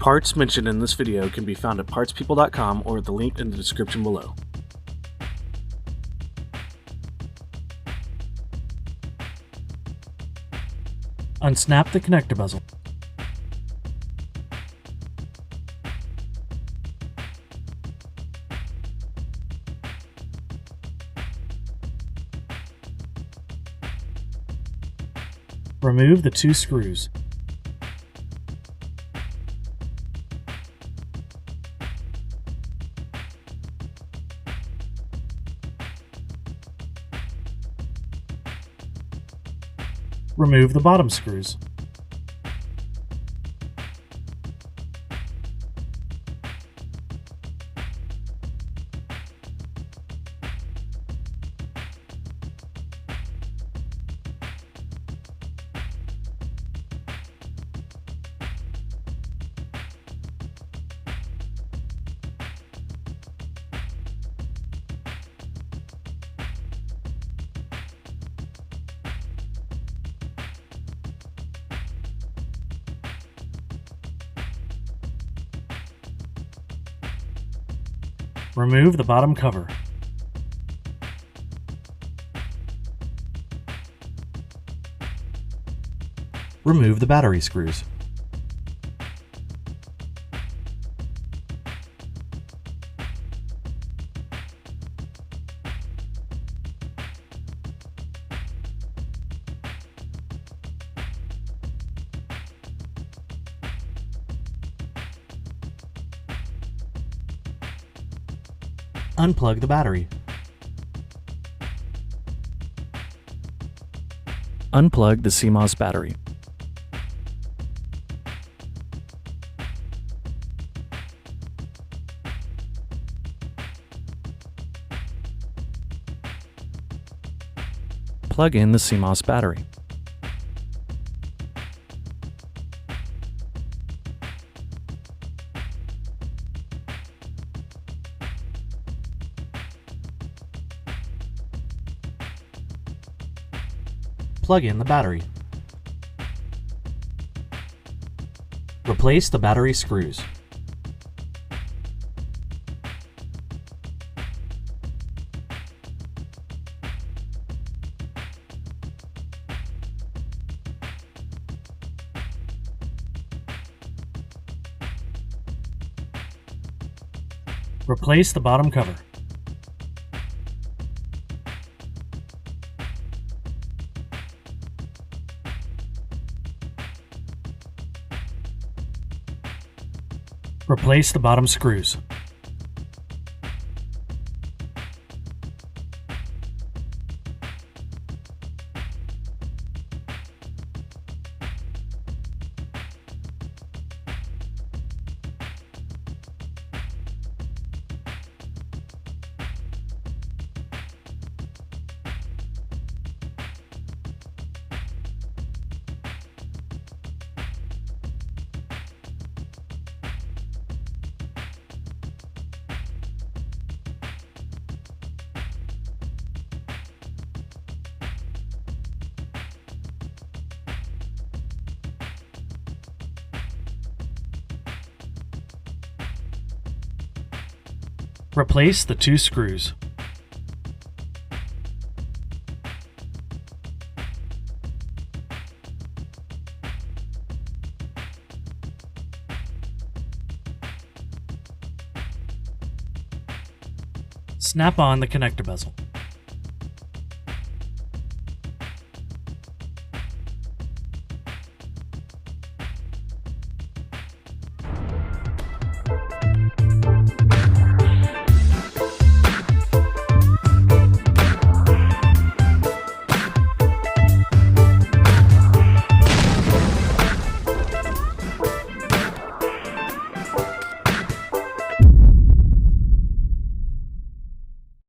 Parts mentioned in this video can be found at PARTSpeople.com or at the link in the description below. Unsnap the connector bezel. Remove the 2 screws. Remove the bottom screws. Remove the bottom cover. Remove the battery screws. Unplug the battery. Unplug the Cmos battery. Plug in the Cmos battery. Plug in the battery. Replace the battery screws. Replace the bottom cover. Replace the bottom screws. Replace the 2 screws. Snap on the connector bezel.